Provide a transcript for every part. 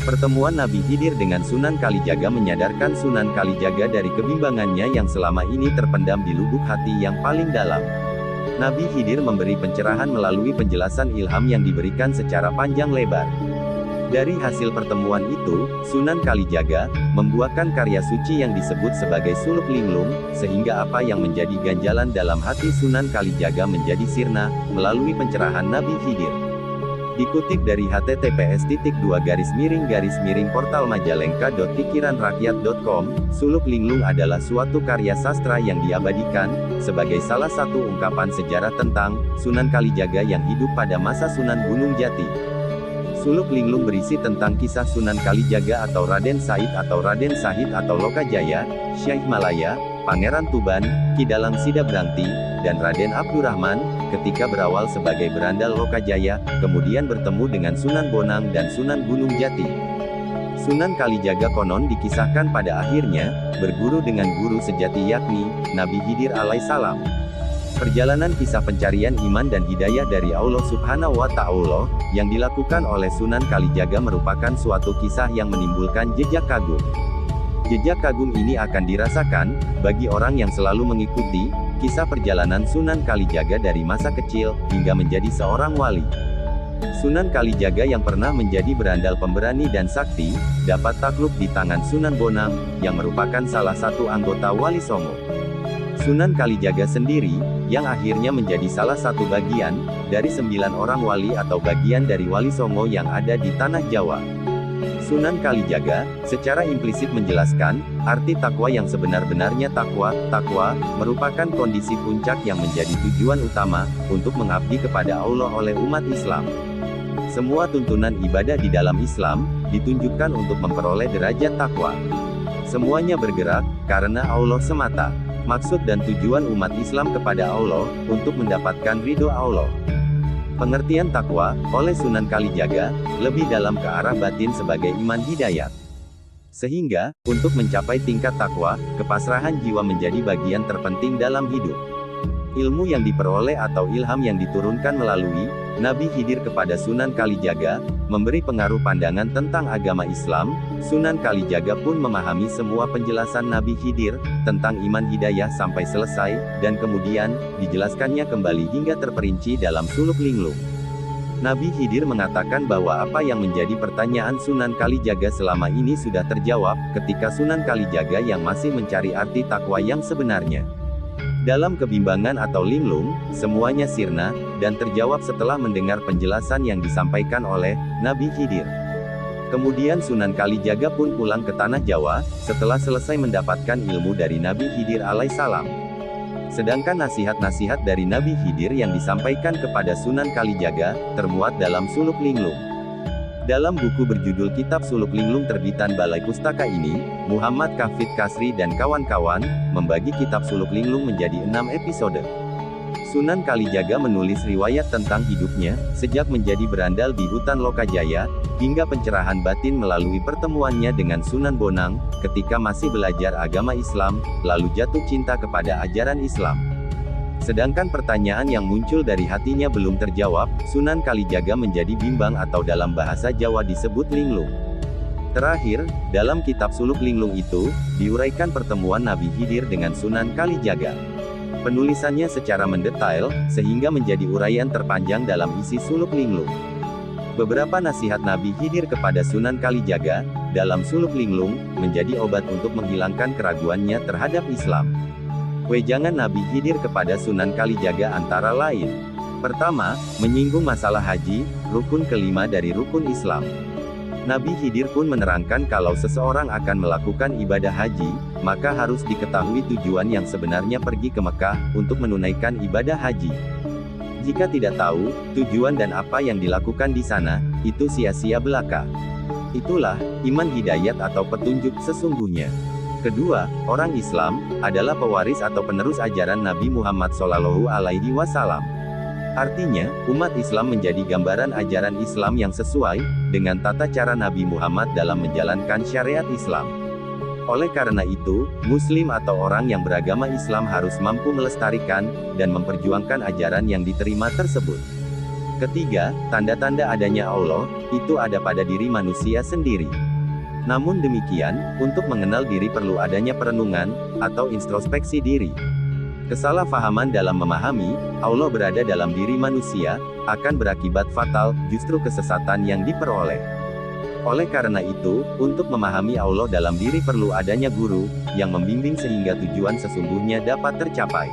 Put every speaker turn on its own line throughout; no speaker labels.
Pertemuan Nabi Khidir dengan Sunan Kalijaga menyadarkan Sunan Kalijaga dari kebimbangannya yang selama ini terpendam di lubuk hati yang paling dalam. Nabi Khidir memberi pencerahan melalui penjelasan ilham yang diberikan secara panjang lebar. Dari hasil pertemuan itu, Sunan Kalijaga membuahkan karya suci yang disebut sebagai Suluk Linglung, sehingga apa yang menjadi ganjalan dalam hati Sunan Kalijaga menjadi sirna melalui pencerahan Nabi Khidir. Dikutip dari https://portalmajalengka.pikiranrakyat.com, Suluk Linglung adalah suatu karya sastra yang diabadikan, sebagai salah satu ungkapan sejarah tentang Sunan Kalijaga yang hidup pada masa Sunan Gunung Jati. Suluk Linglung berisi tentang kisah Sunan Kalijaga atau Raden Said atau Raden Sahid atau Lokajaya, Syekh Malaya, Pangeran Tuban, Kidalang Sidabrangti, dan Raden Abdurrahman, ketika berawal sebagai berandal Lokajaya, kemudian bertemu dengan Sunan Bonang dan Sunan Gunung Jati. Sunan Kalijaga konon dikisahkan pada akhirnya, berguru dengan guru sejati yakni, Nabi Khidir alaihissalam. Perjalanan kisah pencarian iman dan hidayah dari Allah Subhanahu wa Ta'ala, yang dilakukan oleh Sunan Kalijaga merupakan suatu kisah yang menimbulkan jejak kagum. Jejak kagum ini akan dirasakan, bagi orang yang selalu mengikuti, kisah perjalanan Sunan Kalijaga dari masa kecil, hingga menjadi seorang wali. Sunan Kalijaga yang pernah menjadi berandal pemberani dan sakti, dapat takluk di tangan Sunan Bonang, yang merupakan salah satu anggota Wali Songo. Sunan Kalijaga sendiri, yang akhirnya menjadi salah satu bagian, dari 9 orang wali atau bagian dari Wali Songo yang ada di Tanah Jawa. Sunan Kalijaga, secara implisit menjelaskan, arti takwa yang sebenar-benarnya takwa merupakan kondisi puncak yang menjadi tujuan utama, untuk mengabdi kepada Allah oleh umat Islam. Semua tuntunan ibadah di dalam Islam, ditunjukkan untuk memperoleh derajat takwa. Semuanya bergerak, karena Allah semata. Maksud dan tujuan umat Islam kepada Allah, untuk mendapatkan ridho Allah. Pengertian takwa, oleh Sunan Kalijaga, lebih dalam ke arah batin sebagai iman hidayat. Sehingga, untuk mencapai tingkat takwa, kepasrahan jiwa menjadi bagian terpenting dalam hidup. Ilmu yang diperoleh atau ilham yang diturunkan melalui Nabi Khidir kepada Sunan Kalijaga, memberi pengaruh pandangan tentang agama Islam. Sunan Kalijaga pun memahami semua penjelasan Nabi Khidir, tentang iman hidayah sampai selesai, dan kemudian, dijelaskannya kembali hingga terperinci dalam Suluk Linglung. Nabi Khidir mengatakan bahwa apa yang menjadi pertanyaan Sunan Kalijaga selama ini sudah terjawab, ketika Sunan Kalijaga yang masih mencari arti takwa yang sebenarnya. Dalam kebimbangan atau linglung, semuanya sirna, dan terjawab setelah mendengar penjelasan yang disampaikan oleh Nabi Khidir. Kemudian Sunan Kalijaga pun pulang ke Tanah Jawa, setelah selesai mendapatkan ilmu dari Nabi Khidir alaihissalam. Sedangkan nasihat-nasihat dari Nabi Khidir yang disampaikan kepada Sunan Kalijaga, termuat dalam Suluk Linglung. Dalam buku berjudul Kitab Suluk Linglung terbitan Balai Pustaka ini, Muhammad Kafid Kasri dan kawan-kawan, membagi Kitab Suluk Linglung menjadi 6 episode. Sunan Kalijaga menulis riwayat tentang hidupnya, sejak menjadi berandal di hutan Lokajaya, hingga pencerahan batin melalui pertemuannya dengan Sunan Bonang, ketika masih belajar agama Islam, lalu jatuh cinta kepada ajaran Islam. Sedangkan pertanyaan yang muncul dari hatinya belum terjawab, Sunan Kalijaga menjadi bimbang atau dalam bahasa Jawa disebut linglung. Terakhir, dalam kitab Suluk Linglung itu, diuraikan pertemuan Nabi Khidir dengan Sunan Kalijaga. Penulisannya secara mendetail, sehingga menjadi uraian terpanjang dalam isi Suluk Linglung. Beberapa nasihat Nabi Khidir kepada Sunan Kalijaga, dalam Suluk Linglung, menjadi obat untuk menghilangkan keraguannya terhadap Islam. Wejangan Nabi Khidir kepada Sunan Kalijaga antara lain. Pertama, menyinggung masalah haji, rukun kelima dari rukun Islam. Nabi Khidir pun menerangkan kalau seseorang akan melakukan ibadah haji, maka harus diketahui tujuan yang sebenarnya pergi ke Mekah, untuk menunaikan ibadah haji. Jika tidak tahu, tujuan dan apa yang dilakukan di sana, itu sia-sia belaka. Itulah, iman hidayat atau petunjuk sesungguhnya. Kedua, orang Islam, adalah pewaris atau penerus ajaran Nabi Muhammad SAW. Artinya, umat Islam menjadi gambaran ajaran Islam yang sesuai, dengan tata cara Nabi Muhammad dalam menjalankan syariat Islam. Oleh karena itu, Muslim atau orang yang beragama Islam harus mampu melestarikan, dan memperjuangkan ajaran yang diterima tersebut. Ketiga, tanda-tanda adanya Allah, itu ada pada diri manusia sendiri. Namun demikian, untuk mengenal diri perlu adanya perenungan, atau introspeksi diri. Kesalahpahaman dalam memahami, Allah berada dalam diri manusia, akan berakibat fatal, justru kesesatan yang diperoleh. Oleh karena itu, untuk memahami Allah dalam diri perlu adanya guru, yang membimbing sehingga tujuan sesungguhnya dapat tercapai.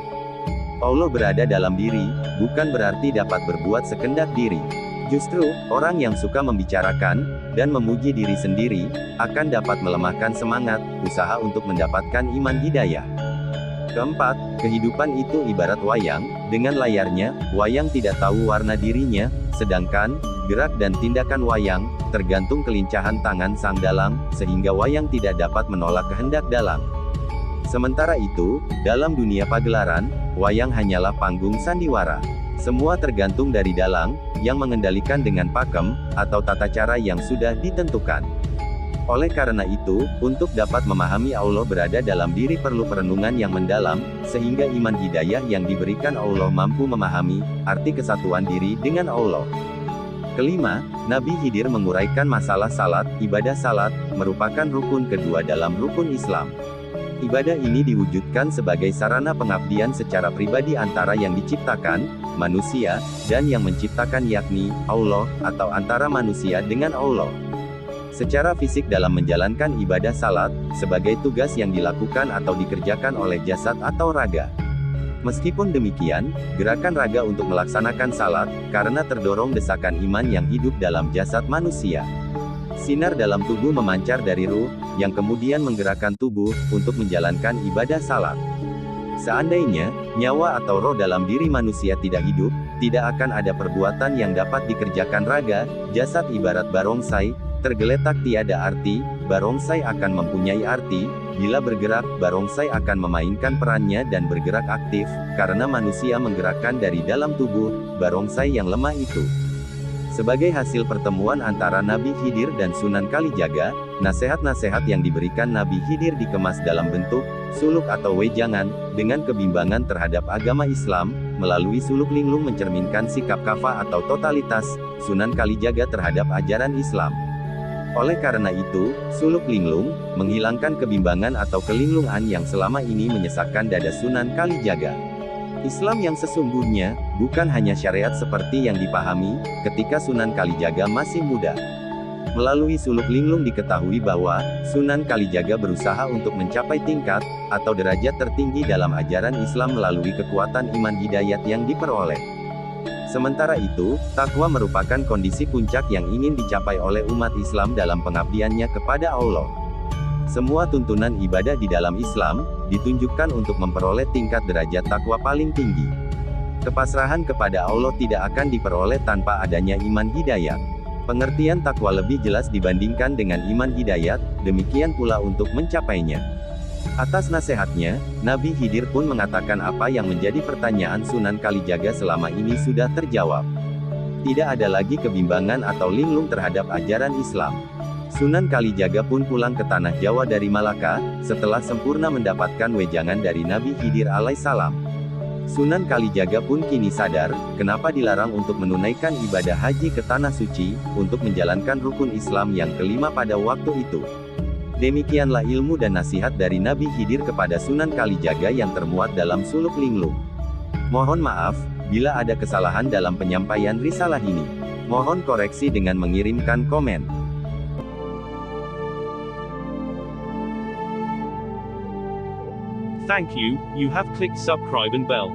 Allah berada dalam diri, bukan berarti dapat berbuat sekendak diri. Justru, orang yang suka membicarakan, dan memuji diri sendiri, akan dapat melemahkan semangat, usaha untuk mendapatkan iman hidayah. Keempat, kehidupan itu ibarat wayang, dengan layarnya, wayang tidak tahu warna dirinya, sedangkan, gerak dan tindakan wayang, tergantung kelincahan tangan sang dalang, sehingga wayang tidak dapat menolak kehendak dalang. Sementara itu, dalam dunia pagelaran, wayang hanyalah panggung sandiwara. Semua tergantung dari dalang, yang mengendalikan dengan pakem, atau tata cara yang sudah ditentukan. Oleh karena itu, untuk dapat memahami Allah berada dalam diri perlu perenungan yang mendalam, sehingga iman hidayah yang diberikan Allah mampu memahami, arti kesatuan diri dengan Allah. Kelima, Nabi Khidir menguraikan masalah salat, ibadah salat, merupakan rukun kedua dalam rukun Islam. Ibadah ini diwujudkan sebagai sarana pengabdian secara pribadi antara yang diciptakan, manusia, dan yang menciptakan yakni, Allah, atau antara manusia dengan Allah. Secara fisik dalam menjalankan ibadah salat, sebagai tugas yang dilakukan atau dikerjakan oleh jasad atau raga. Meskipun demikian, gerakan raga untuk melaksanakan salat, karena terdorong desakan iman yang hidup dalam jasad manusia. Sinar dalam tubuh memancar dari ruh, yang kemudian menggerakkan tubuh, untuk menjalankan ibadah salat. Seandainya, nyawa atau roh dalam diri manusia tidak hidup, tidak akan ada perbuatan yang dapat dikerjakan raga, jasad ibarat barongsai, tergeletak tiada arti, barongsai akan mempunyai arti, bila bergerak, barongsai akan memainkan perannya dan bergerak aktif, karena manusia menggerakkan dari dalam tubuh, barongsai yang lemah itu. Sebagai hasil pertemuan antara Nabi Khidir dan Sunan Kalijaga, nasihat-nasihat yang diberikan Nabi Khidir dikemas dalam bentuk suluk atau wejangan, dengan kebimbangan terhadap agama Islam, melalui suluk linglung mencerminkan sikap kafah atau totalitas Sunan Kalijaga terhadap ajaran Islam. Oleh karena itu, suluk linglung menghilangkan kebimbangan atau kelinglungan yang selama ini menyesakkan dada Sunan Kalijaga. Islam yang sesungguhnya, bukan hanya syariat seperti yang dipahami, ketika Sunan Kalijaga masih muda. Melalui suluk linglung diketahui bahwa, Sunan Kalijaga berusaha untuk mencapai tingkat, atau derajat tertinggi dalam ajaran Islam melalui kekuatan iman hidayat yang diperoleh. Sementara itu, takwa merupakan kondisi puncak yang ingin dicapai oleh umat Islam dalam pengabdiannya kepada Allah. Semua tuntunan ibadah di dalam Islam, ditunjukkan untuk memperoleh tingkat derajat takwa paling tinggi. Kepasrahan kepada Allah tidak akan diperoleh tanpa adanya iman hidayat. Pengertian takwa lebih jelas dibandingkan dengan iman hidayat, demikian pula untuk mencapainya. Atas nasihatnya, Nabi Khidir pun mengatakan apa yang menjadi pertanyaan Sunan Kalijaga selama ini sudah terjawab. Tidak ada lagi kebimbangan atau linglung terhadap ajaran Islam. Sunan Kalijaga pun pulang ke tanah Jawa dari Malaka, setelah sempurna mendapatkan wejangan dari Nabi Khidir alaihissalam. Sunan Kalijaga pun kini sadar, kenapa dilarang untuk menunaikan ibadah haji ke Tanah Suci, untuk menjalankan rukun Islam yang kelima pada waktu itu. Demikianlah ilmu dan nasihat dari Nabi Khidir kepada Sunan Kalijaga yang termuat dalam suluk linglung. Mohon maaf, bila ada kesalahan dalam penyampaian risalah ini. Mohon koreksi dengan mengirimkan komen.
Thank you, you have clicked subscribe and bell.